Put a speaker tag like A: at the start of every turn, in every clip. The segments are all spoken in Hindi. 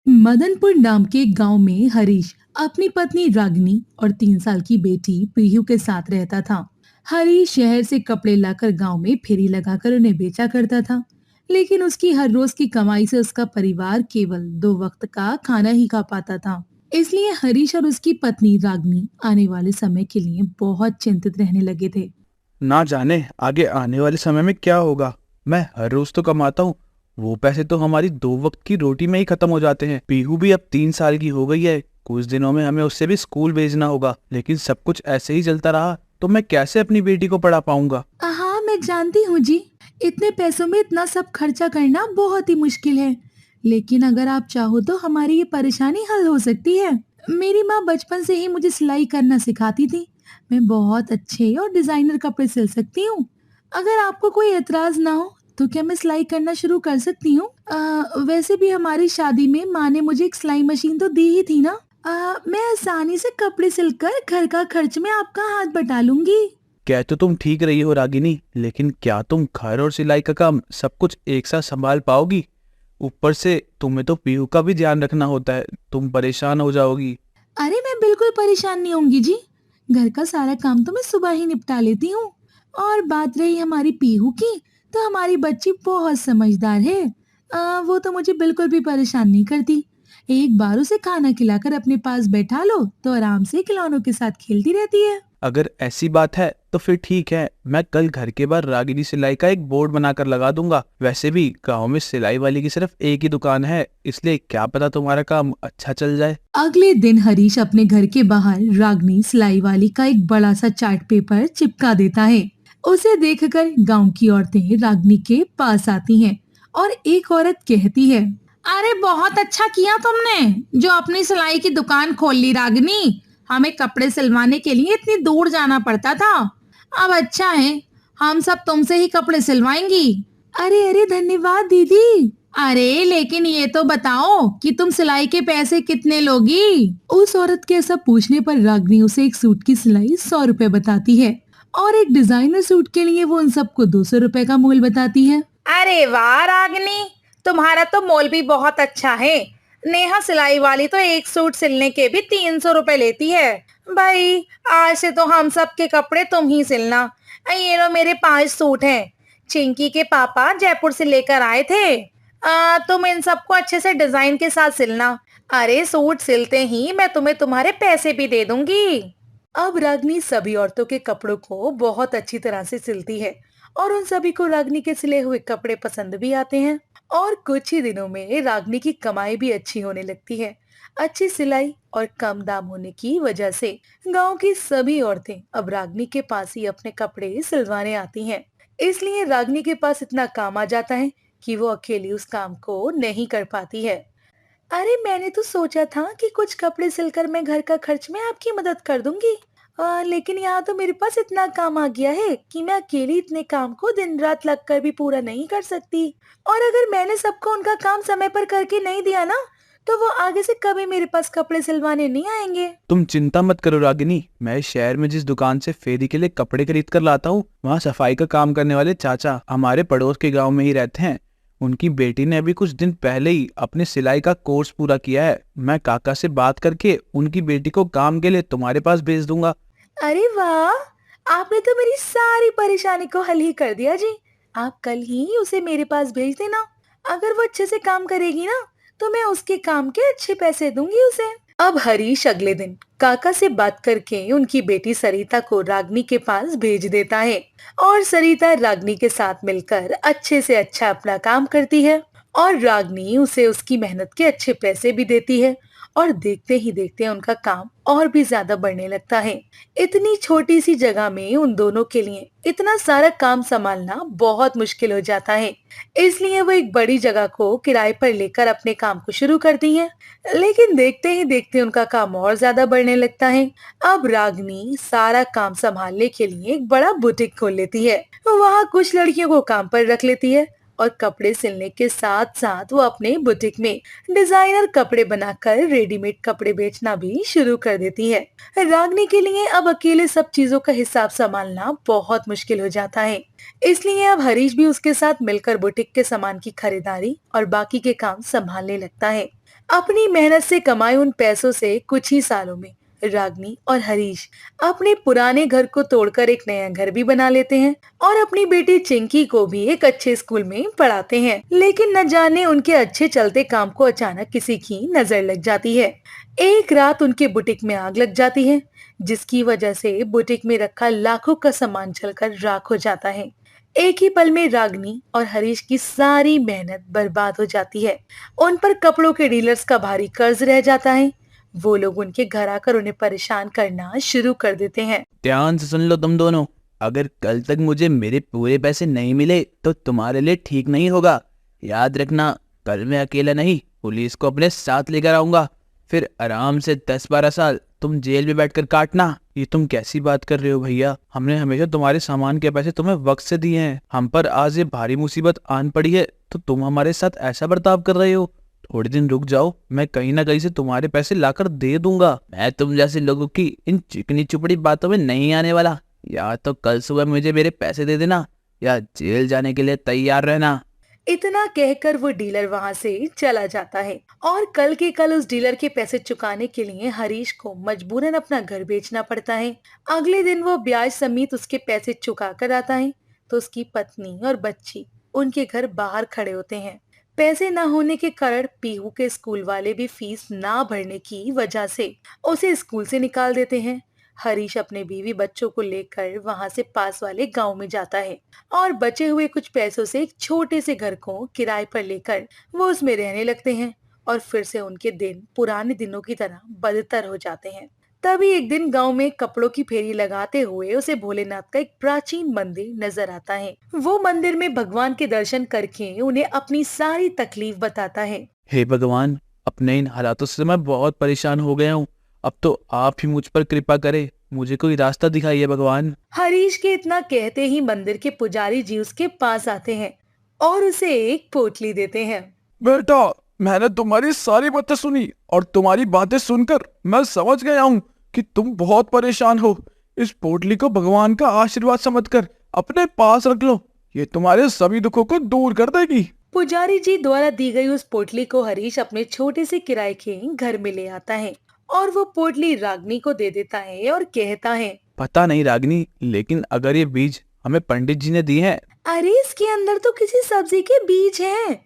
A: मदनपुर नाम के गांव में हरीश अपनी पत्नी रागिनी और 3 साल की बेटी पीहू के साथ रहता था। हरीश शहर से कपड़े लाकर गांव में फेरी लगाकर उन्हें बेचा करता था, लेकिन उसकी हर रोज की कमाई से उसका परिवार केवल 2 वक्त का खाना ही खा पाता था। इसलिए हरीश और उसकी पत्नी रागिनी आने वाले समय के लिए बहुत चिंतित रहने लगे थे।
B: ना जाने आगे आने वाले समय में क्या होगा। मैं हर रोज तो कमाता हूँ, वो पैसे तो हमारी 2 वक्त की रोटी में ही खत्म हो जाते हैं। पीहू भी अब 3 साल की हो गई है, कुछ दिनों में हमें उससे भी स्कूल भेजना होगा। लेकिन सब कुछ ऐसे ही चलता रहा तो मैं कैसे अपनी बेटी को पढ़ा पाऊंगा।
A: हाँ, मैं जानती हूँ जी। इतने पैसों में इतना सब खर्चा करना बहुत ही मुश्किल है। लेकिन अगर आप चाहो तो हमारी ये परेशानी हल हो सकती है। मेरी माँ बचपन से ही मुझे सिलाई करना सिखाती थी। मैं बहुत अच्छे और डिजाइनर कपड़े सिल सकती हूँ। अगर आपको कोई एतराज ना हो तो क्या मैं सिलाई करना शुरू कर सकती हूँ? वैसे भी हमारी शादी में माँ ने मुझे एक सिलाई मशीन तो दी ही थी ना। मैं आसानी से कपड़े सिलकर घर का खर्च में आपका हाथ बटा लूंगी।
B: कह तो तुम ठीक रही हो रागिनी, लेकिन क्या तुम घर और सिलाई का काम सब कुछ एक साथ संभाल पाओगी? ऊपर से तुम्हें तो पीहू का भी ध्यान रखना होता है, तुम परेशान हो जाओगी।
A: अरे मैं बिल्कुल परेशान नहीं होंगी जी। घर का सारा काम तो मैं सुबह ही निपटा लेती हूँ। और बात रही हमारी पीहू की, तो हमारी बच्ची बहुत समझदार है। वो तो मुझे बिल्कुल भी परेशान नहीं करती। एक बार उसे खाना खिलाकर अपने पास बैठा लो तो आराम से खिलौनों के साथ खेलती रहती है।
B: अगर ऐसी बात है तो फिर ठीक है, मैं कल घर के बाहर रागिनी सिलाई का एक बोर्ड बनाकर लगा दूंगा। वैसे भी गांव में सिलाई वाली की सिर्फ एक ही दुकान है, इसलिए क्या पता तुम्हारा काम अच्छा चल जाए।
A: अगले दिन हरीश अपने घर के बाहर रागनी सिलाई वाली का एक बड़ा सा चार्ट पेपर चिपका देता है। उसे देखकर गांव की औरतें रागनी के पास आती हैं और एक औरत कहती है, अरे बहुत अच्छा किया तुमने जो अपनी सिलाई की दुकान खोल ली रागनी। हमें कपड़े सिलवाने के लिए इतनी दूर जाना पड़ता था। अब अच्छा है, हम सब तुमसे ही कपड़े सिलवाएंगी। अरे अरे धन्यवाद दीदी। अरे लेकिन ये तो बताओ कि तुम सिलाई के पैसे कितने लोगी? उस औरत के ऐसा पूछने पर रागनी उसे एक सूट की सिलाई 100 रुपए बताती है और एक डिजाइनर सूट के लिए वो उन सबको 200 रुपए का मोल बताती है।
C: अरे वाह रागनी, तुम्हारा तो मोल भी बहुत अच्छा है। नेहा सिलाई वाली तो एक सूट सिलने के भी 300 रुपए लेती है। भाई, आज से तो हम सब के कपड़े तुम ही सिलना। ये लो मेरे 5 सूट हैं। चिंकी के पापा जयपुर से लेकर आए थे। तुम इन सबको अच्छे से डिजाइन के साथ सिलना। अरे सूट सिलते ही मैं तुम्हें तुम्हारे पैसे भी दे दूंगी।
A: अब रागनी सभी औरतों के कपड़ों को बहुत अच्छी तरह से सिलती है और उन सभी को रागनी के सिले हुए कपड़े पसंद भी आते हैं। और कुछ ही दिनों में रागनी की कमाई भी अच्छी होने लगती है। अच्छी सिलाई और कम दाम होने की वजह से गांव की सभी औरतें अब रागनी के पास ही अपने कपड़े सिलवाने आती हैं। इसलिए रागनी के पास इतना काम आ जाता है कि वो अकेली उस काम को नहीं कर पाती है। अरे मैंने तो सोचा था कि कुछ कपड़े सिलकर मैं घर का खर्च में आपकी मदद कर दूंगी। लेकिन यहाँ तो मेरे पास इतना काम आ गया है कि मैं अकेली इतने काम को दिन रात लगकर भी पूरा नहीं कर सकती। और अगर मैंने सबको उनका काम समय पर करके नहीं दिया ना, तो वो आगे से कभी मेरे पास कपड़े सिलवाने नहीं आएंगे।
B: तुम चिंता मत करो रागिनी, मैं इस शहर में जिस दुकान से फेरी के लिए कपड़े खरीद कर लाता हूँ, वहाँ सफाई का काम करने वाले चाचा हमारे पड़ोस के गांव में ही रहते हैं। उनकी बेटी ने अभी कुछ दिन पहले ही अपने सिलाई का कोर्स पूरा किया है। मैं काका से बात करके उनकी बेटी को काम के लिए तुम्हारे पास भेज दूंगा।
A: अरे वाह! आपने तो मेरी सारी परेशानी को हल ही कर दिया जी। आप कल ही उसे मेरे पास भेज देना। अगर वो अच्छे से काम करेगी ना, तो मैं उसके काम के अच्छे पैसे दूंगी उसे। अब हरीश अगले दिन काका से बात करके उनकी बेटी सरिता को रागनी के पास भेज देता है और सरिता रागनी के साथ मिलकर अच्छे से अच्छा अपना काम करती है और रागनी उसे उसकी मेहनत के अच्छे पैसे भी देती है। और देखते ही देखते उनका काम और भी ज्यादा बढ़ने लगता है। इतनी छोटी सी जगह में उन दोनों के लिए इतना सारा काम संभालना बहुत मुश्किल हो जाता है। इसलिए वो एक बड़ी जगह को किराए पर लेकर अपने काम को शुरू करती हैं। लेकिन देखते ही देखते उनका काम और ज्यादा बढ़ने लगता है। अब रागनी सारा काम संभालने के लिए एक बड़ा बुटीक खोल लेती है। वहाँ कुछ लड़कियों को काम पर रख लेती है और कपड़े सिलने के साथ साथ वो अपने बुटीक में डिजाइनर कपड़े बनाकर रेडीमेड कपड़े बेचना भी शुरू कर देती है। रागनी के लिए अब अकेले सब चीजों का हिसाब संभालना बहुत मुश्किल हो जाता है। इसलिए अब हरीश भी उसके साथ मिलकर बुटीक के सामान की खरीदारी और बाकी के काम संभालने लगता है। अपनी मेहनत से कमाए उन पैसों से कुछ ही सालों में रागनी और हरीश अपने पुराने घर को तोड़कर एक नया घर भी बना लेते हैं और अपनी बेटी चिंकी को भी एक अच्छे स्कूल में पढ़ाते हैं। लेकिन न जाने उनके अच्छे चलते काम को अचानक किसी की नजर लग जाती है। एक रात उनके बुटीक में आग लग जाती है, जिसकी वजह से बुटीक में रखा लाखों का सामान जलकर राख हो जाता है। एक ही पल में रागनी और हरीश की सारी मेहनत बर्बाद हो जाती है। उन पर कपड़ों के डीलर्स का भारी कर्ज रह जाता है। वो लोग उनके घर आकर उन्हें परेशान करना शुरू कर देते हैं।
B: ध्यान से सुन लो तुम दोनों, अगर कल तक मुझे मेरे पूरे पैसे नहीं मिले तो तुम्हारे लिए ठीक नहीं होगा। याद रखना, कल मैं अकेला नहीं, पुलिस को अपने साथ लेकर आऊंगा, फिर आराम से 10-12 साल तुम जेल में बैठकर काटना। ये तुम कैसी बात कर रहे हो भैया? हमने हमेशा तुम्हारे सामान के पैसे तुम्हें वक्त से दिए हैं। हम पर आज ये भारी मुसीबत आन पड़ी है तो तुम हमारे साथ ऐसा बर्ताव कर रहे हो। थोड़े दिन रुक जाओ, मैं कहीं ना कहीं से तुम्हारे पैसे लाकर दे दूंगा। मैं तुम जैसे लोगों की इन चिकनी चुपड़ी बातों में नहीं आने वाला। या तो कल सुबह मुझे मेरे पैसे दे देना या जेल जाने के लिए तैयार रहना।
A: इतना कहकर वो डीलर वहां से चला जाता है और कल के कल उस डीलर के पैसे चुकाने के लिए हरीश को मजबूरन अपना घर बेचना पड़ता है। अगले दिन वो ब्याज समेत उसके पैसे चुका कर आता है तो उसकी पत्नी और बच्ची उनके घर बाहर खड़े होते हैं। पैसे न होने के कारण पीहू के स्कूल वाले भी फीस ना भरने की वजह से उसे स्कूल से निकाल देते हैं। हरीश अपने बीवी बच्चों को लेकर वहां से पास वाले गांव में जाता है और बचे हुए कुछ पैसों से एक छोटे से घर को किराए पर लेकर वो उसमें रहने लगते हैं और फिर से उनके दिन पुराने दिनों की तरह बदतर हो जाते हैं। तभी एक दिन गांव में कपड़ों की फेरी लगाते हुए उसे भोलेनाथ का एक प्राचीन मंदिर नजर आता है। वो मंदिर में भगवान के दर्शन करके उन्हें अपनी सारी तकलीफ बताता है।
B: हे भगवान, अपने इन हालातों से मैं बहुत परेशान हो गया हूँ। अब तो आप ही मुझ पर कृपा करें, मुझे कोई रास्ता दिखाइए भगवान।
A: हरीश के इतना कहते ही मंदिर के पुजारी जी उसके पास आते हैं और उसे एक पोटली देते हैं।
B: बेटा, मैंने तुम्हारी सारी बातें सुनी और तुम्हारी बातें सुनकर मैं समझ गया हूँ कि तुम बहुत परेशान हो। इस पोटली को भगवान का आशीर्वाद समझकर अपने पास रख लो, ये तुम्हारे सभी दुखों को दूर कर देगी।
A: पुजारी जी द्वारा दी गई उस पोटली को हरीश अपने छोटे से किराए के घर में ले आता है और वो पोटली रागनी को दे देता है और कहता है,
B: पता नहीं रागिनी, लेकिन अगर ये बीज हमें पंडित जी ने दिए हैं।
A: अरे इसके अंदर तो किसी सब्जी के बीज हैं।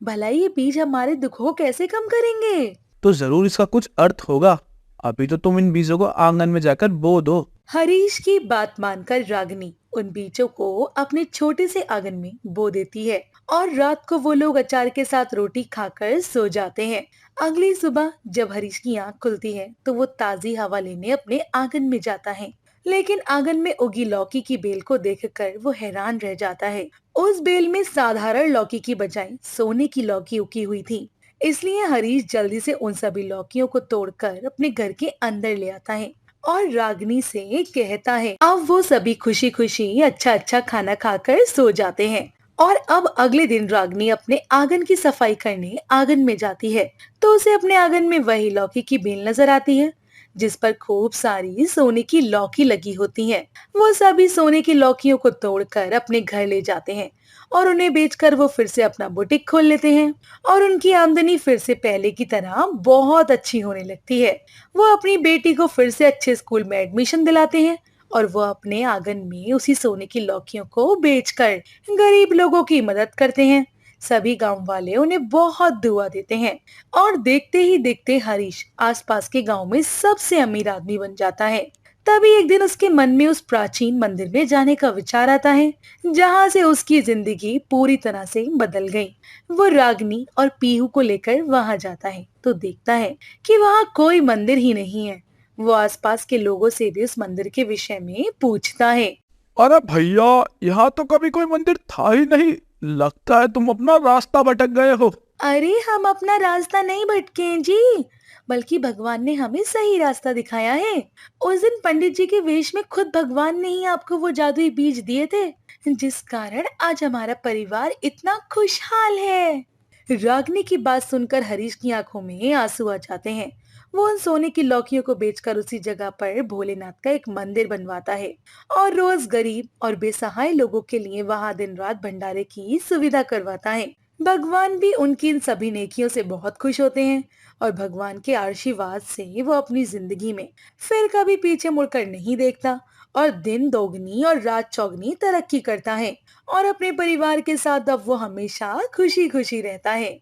A: भला ये बीज हमारे दुखों को कैसे कम करेंगे?
B: तो जरूर इसका कुछ अर्थ होगा। अभी तो तुम इन बीजों को आंगन में जाकर बो दो।
A: हरीश की बात मानकर रागनी उन बीजों को अपने छोटे से आंगन में बो देती है और रात को वो लोग अचार के साथ रोटी खाकर सो जाते हैं। अगली सुबह जब हरीश की आंख खुलती है तो वो ताजी हवा लेने अपने आंगन में जाता है, लेकिन आंगन में उगी लौकी की बेल को देखकर वो हैरान रह जाता है। उस बेल में साधारण लौकी की बजाय सोने की लौकी उगी हुई थी। इसलिए हरीश जल्दी से उन सभी लौकियों को तोड़कर अपने घर के अंदर ले आता है और रागनी से कहता है। अब वो सभी खुशी खुशी अच्छा अच्छा खाना खाकर सो जाते हैं और अब अगले दिन रागनी अपने आंगन की सफाई करने आंगन में जाती है तो उसे अपने आंगन में वही लौकी की बेल नजर आती है जिस पर खूब सारी सोने की लौकी लगी होती हैं। वो सभी सोने की लौकियों को तोड़कर अपने घर ले जाते हैं और उन्हें बेचकर वो फिर से अपना बुटीक खोल लेते हैं और उनकी आमदनी फिर से पहले की तरह बहुत अच्छी होने लगती है। वो अपनी बेटी को फिर से अच्छे स्कूल में एडमिशन दिलाते हैं और वो अपने आंगन में उसी सोने की लौकियों को बेचकर गरीब लोगों की मदद करते हैं। सभी गांव वाले उन्हें बहुत दुआ देते हैं और देखते ही देखते हरीश आसपास के गांव में सबसे अमीर आदमी बन जाता है। तभी एक दिन उसके मन में उस प्राचीन मंदिर में जाने का विचार आता है जहां से उसकी जिंदगी पूरी तरह से बदल गई। वो रागनी और पीहू को लेकर वहां जाता है तो देखता है कि वहां कोई मंदिर ही नहीं है। वो आसपास के लोगों से भी उस मंदिर के विषय में पूछता है।
B: अरे भैया, यहाँ तो कभी कोई मंदिर था ही नहीं, लगता है तुम अपना रास्ता भटक गए हो।
A: अरे हम अपना रास्ता नहीं भटके हैं जी, बल्कि भगवान ने हमें सही रास्ता दिखाया है। उस दिन पंडित जी के वेश में खुद भगवान ने ही आपको वो जादुई बीज दिए थे, जिस कारण आज हमारा परिवार इतना खुशहाल है। रागिनी की बात सुनकर हरीश की आंखों में आंसू आ जाते हैं। वो उन सोने की लौकियों को बेचकर उसी जगह पर भोलेनाथ का एक मंदिर बनवाता है और रोज गरीब और बेसहाय लोगों के लिए वहां दिन रात भंडारे की सुविधा करवाता है। भगवान भी उनकी इन सभी नेकियों से बहुत खुश होते हैं और भगवान के आशीर्वाद से वो अपनी जिंदगी में फिर कभी पीछे मुड़कर नहीं देखता और दिन दोगुनी और रात चौगुनी तरक्की करता है और अपने परिवार के साथ अब वो हमेशा खुशी खुशी रहता है।